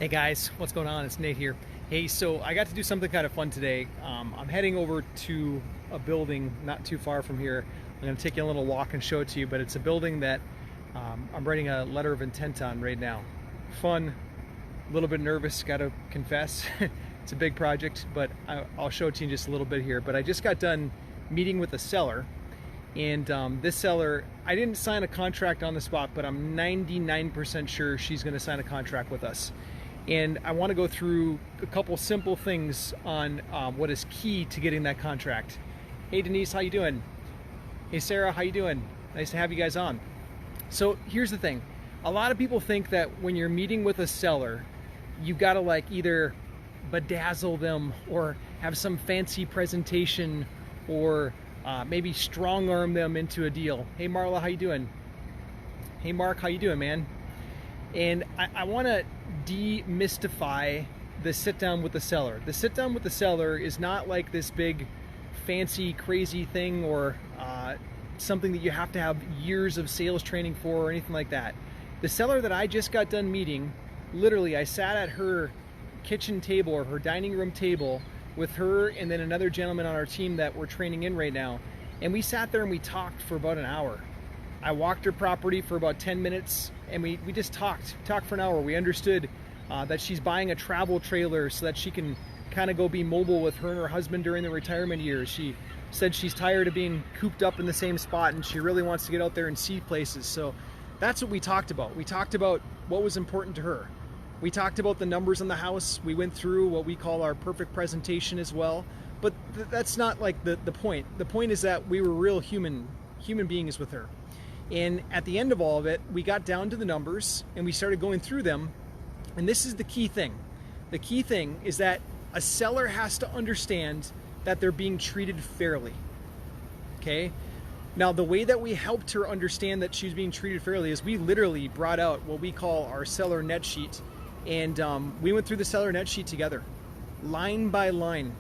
Hey guys, what's going on? It's Nate here. Hey, so I got to do something kind of fun today. I'm heading over to a building not too far from here. I'm going to take you a little walk and show it to you, but it's a building that I'm writing a letter of intent on right now. Fun, a little bit nervous, got to confess. It's a big project, but I'll show it to you in just a little bit here. But I just got done meeting with a seller, and this seller, I didn't sign a contract on the spot, but I'm 99% sure she's going to sign a contract with us. And I want to go through a couple simple things on what is key to getting that contract. Hey Denise, how you doing? Hey Sarah, how you doing? Nice to have you guys on. So here's the thing. A lot of people think that when you're meeting with a seller, you got to like either bedazzle them or have some fancy presentation or maybe strong arm them into a deal. Hey Marla, how you doing? Hey Mark, how you doing, man? And I want to demystify the sit down with the seller. The sit down with the seller is not like this big fancy crazy thing or something that you have to have years of sales training for or anything like that. The seller that I just got done meeting, literally I sat at her kitchen table or her dining room table with her and then another gentleman on our team that we're training in right now, and we sat there and we talked for about an hour. I walked her property for about 10 minutes and we just talked for an hour. We understood that she's buying a travel trailer so that she can kind of go be mobile with her and her husband during the retirement years. She said she's tired of being cooped up in the same spot and she really wants to get out there and see places. So that's what we talked about. We talked about what was important to her. We talked about the numbers on the house. We went through what we call our perfect presentation as well. But that's not like the point. The point is that we were real human beings with her. And at the end of all of it, we got down to the numbers and we started going through them. And this is the key thing. The key thing is that a seller has to understand that they're being treated fairly. Okay? Now, the way that we helped her understand that she's being treated fairly is we literally brought out what we call our seller net sheet. And we went through the seller net sheet together, line by line.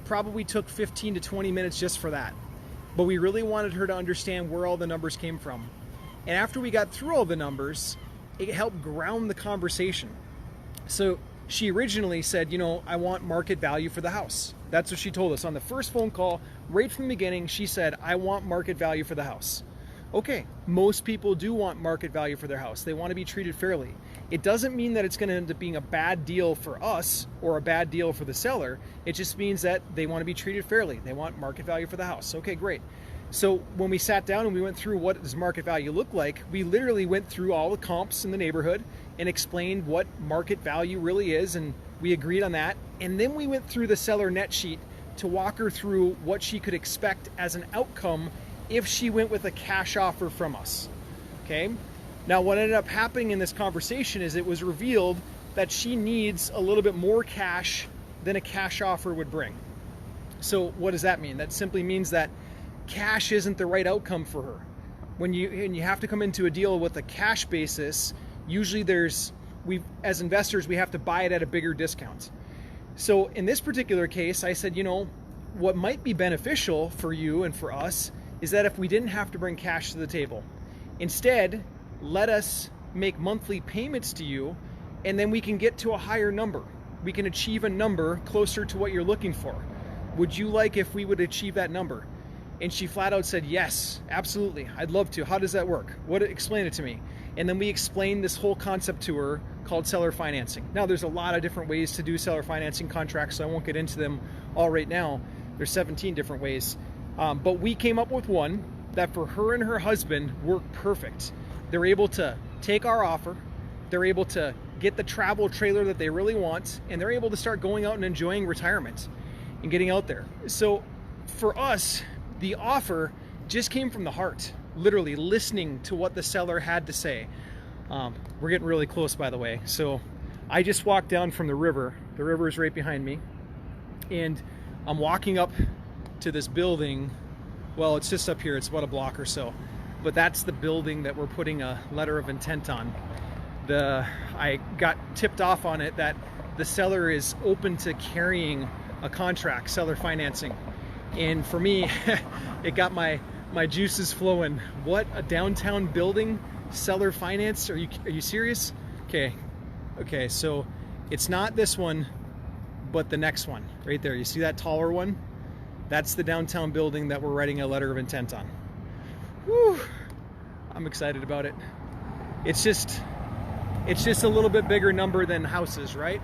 Probably took 15 to 20 minutes just for that. But we really wanted her to understand where all the numbers came from. And after we got through all the numbers, it helped ground the conversation. So she originally said, you know, I want market value for the house. That's what she told us on the first phone call. Right from the beginning, she said, I want market value for the house. Okay, most people do want market value for their house. They want to be treated fairly. It doesn't mean that it's going to end up being a bad deal for us or a bad deal for the seller. It just means that they want to be treated fairly. They want market value for the house. Okay, great. So when we sat down and we went through what does market value look like, we literally went through all the comps in the neighborhood and explained what market value really is, and we agreed on that. And then we went through the seller net sheet to walk her through what she could expect as an outcome if she went with a cash offer from us. Okay? Now, what ended up happening in this conversation is it was revealed that she needs a little bit more cash than a cash offer would bring. So what does that mean? That simply means that cash isn't the right outcome for her. When you have to come into a deal with a cash basis, usually as investors, we have to buy it at a bigger discount. So in this particular case, I said, you know, what might be beneficial for you and for us is that if we didn't have to bring cash to the table, instead, let us make monthly payments to you, and then we can get to a higher number. We can achieve a number closer to what you're looking for. Would you like if we would achieve that number? And she flat out said, yes, absolutely. I'd love to. How does that work? Explain it to me. And then we explained this whole concept to her called seller financing. Now, there's a lot of different ways to do seller financing contracts, so I won't get into them all right now. There's 17 different ways. But we came up with one that for her and her husband worked perfect. They're able to take our offer, they're able to get the travel trailer that they really want, and they're able to start going out and enjoying retirement and getting out there. So for us, the offer just came from the heart, literally listening to what the seller had to say. We're getting really close, by the way. So I just walked down from the river. The river is right behind me. And I'm walking up to this building. Well, it's just up here. It's about a block or so. But that's the building that we're putting a letter of intent on. I got tipped off on it that the seller is open to carrying a contract, seller financing. And for me, it got my juices flowing. What, a downtown building, seller finance? Are you serious? Okay, so It's not this one, but the next one right there. You see that taller one? That's the downtown building that we're writing a letter of intent on. Whew, I'm excited about it. It's just a little bit bigger number than houses, right?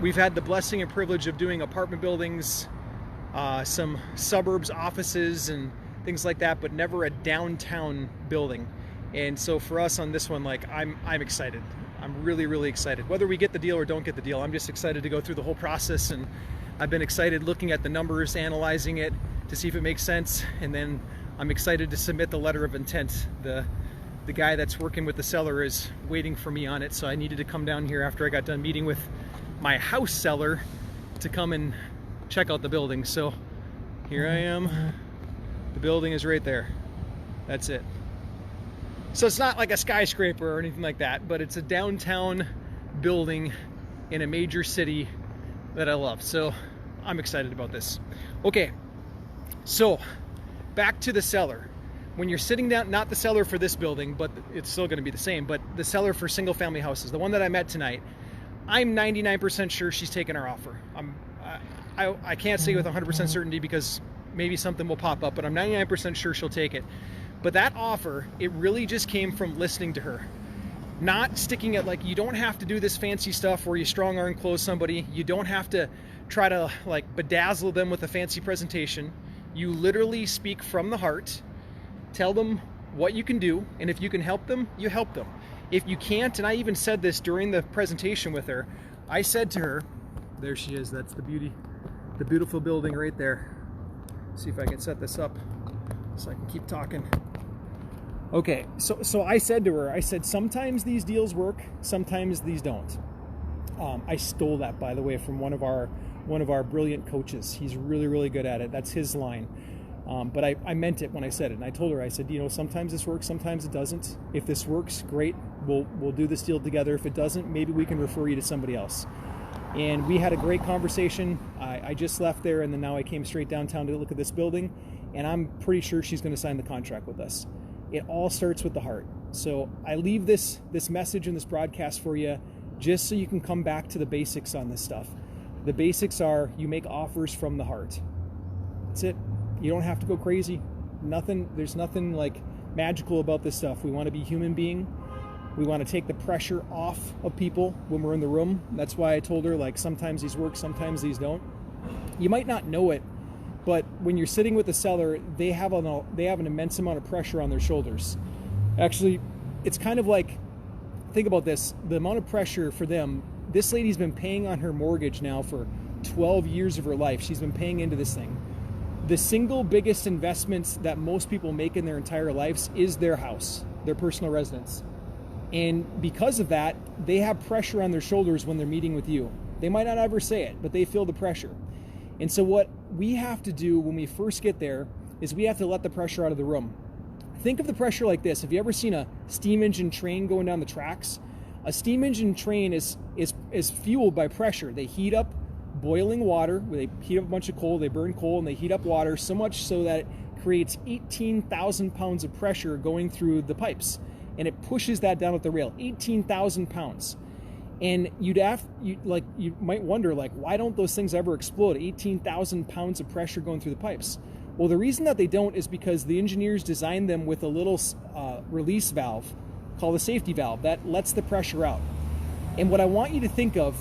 We've had the blessing and privilege of doing apartment buildings, some suburbs offices and things like that, but never a downtown building. And so for us on this one, like, I'm excited. I'm really, really excited. Whether we get the deal or don't get the deal, I'm just excited to go through the whole process. And I've been excited looking at the numbers, analyzing it to see if it makes sense. And then I'm excited to submit the letter of intent. The guy that's working with the seller is waiting for me on it. So I needed to come down here after I got done meeting with my house seller to come and check out the building. So here I am. The building is right there. That's it. So it's not like a skyscraper or anything like that, but it's a downtown building in a major city that I love. So I'm excited about this. Okay, so back to the seller. When you're sitting down, not the seller for this building, but it's still going to be the same, but the seller for single family houses, the one that I met tonight, I'm 99% sure she's taken our offer. I can't say with 100% certainty because maybe something will pop up, but I'm 99% sure she'll take it. But that offer, it really just came from listening to her. Not sticking at, like, you don't have to do this fancy stuff where you strong arm close somebody. You don't have to try to like bedazzle them with a fancy presentation. You literally speak from the heart, tell them what you can do, and if you can help them, you help them. If you can't, and I even said this during the presentation with her, I said to her, there she is, that's the beautiful building right there. See if I can set this up so I can keep talking. Okay, so I said to her, I said, sometimes these deals work, sometimes these don't. I stole that, by the way, from one of our brilliant coaches. He's really, really good at it. That's his line. But I meant it when I said it. And I told her, I said, you know, sometimes this works, sometimes it doesn't. If this works, great. We'll do this deal together. If it doesn't, maybe we can refer you to somebody else. And we had a great conversation. I just left there, and then now I came straight downtown to look at this building. And I'm pretty sure she's going to sign the contract with us. It all starts with the heart. So I leave this message in this broadcast for you just so you can come back to the basics on this stuff. The basics are you make offers from the heart. That's it. You don't have to go crazy. There's nothing like magical about this stuff. We want to be human being. We want to take the pressure off of people when we're in the room. That's why I told her, like, sometimes these work, sometimes these don't. You might not know it, but when you're sitting with the seller, they have an immense amount of pressure on their shoulders. Actually, it's kind of like, think about this, the amount of pressure for them. This lady's been paying on her mortgage now for 12 years of her life. She's been paying into this thing. The single biggest investments that most people make in their entire lives is their house, their personal residence. And because of that, they have pressure on their shoulders when they're meeting with you. They might not ever say it, but they feel the pressure. And so what we have to do when we first get there is we have to let the pressure out of the room. Think of the pressure like this. Have you ever seen a steam engine train going down the tracks? A steam engine train is fueled by pressure. They heat up boiling water, where they heat up a bunch of coal, they burn coal, and they heat up water so much so that it creates 18,000 pounds of pressure going through the pipes. And it pushes that down at the rail, 18,000 pounds. And you might wonder, like, why don't those things ever explode? 18,000 pounds of pressure going through the pipes. Well, the reason that they don't is because the engineers designed them with a little release valve called a safety valve that lets the pressure out. And what I want you to think of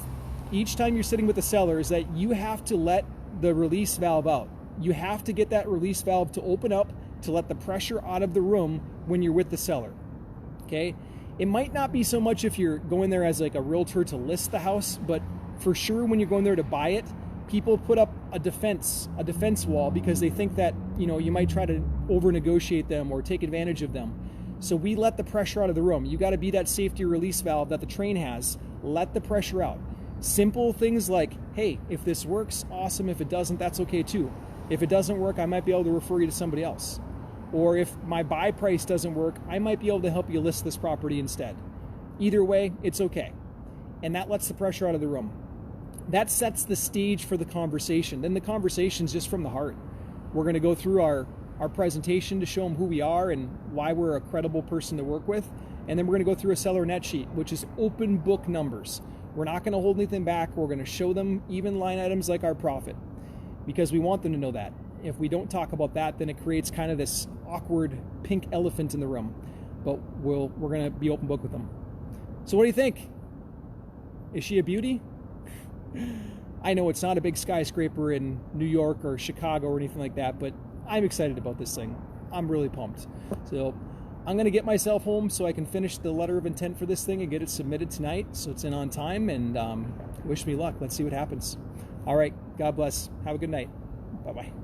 each time you're sitting with the seller is that you have to let the release valve out. You have to get that release valve to open up to let the pressure out of the room when you're with the seller. Okay? It might not be so much if you're going there as like a realtor to list the house, but for sure when you're going there to buy it, people put up a defense wall because they think that, you know, you might try to over negotiate them or take advantage of them. So we let the pressure out of the room. You got to be that safety release valve that the train has. Let the pressure out. Simple things like, hey, if this works, awesome. If it doesn't, that's okay too. If it doesn't work, I might be able to refer you to somebody else. Or if my buy price doesn't work, I might be able to help you list this property instead. Either way, it's okay. And that lets the pressure out of the room. That sets the stage for the conversation. Then the conversation's just from the heart. We're going to go through our presentation to show them who we are and why we're a credible person to work with. And then we're going to go through a seller net sheet, which is open book numbers. We're not going to hold anything back. We're going to show them even line items like our profit, because we want them to know that. If we don't talk about that, then it creates kind of this awkward pink elephant in the room. But we're going to be open book with them. So what do you think? Is she a beauty? I know it's not a big skyscraper in New York or Chicago or anything like that, but I'm excited about this thing. I'm really pumped. So I'm going to get myself home so I can finish the letter of intent for this thing and get it submitted tonight so it's in on time, and wish me luck. Let's see what happens. All right. God bless. Have a good night. Bye-bye.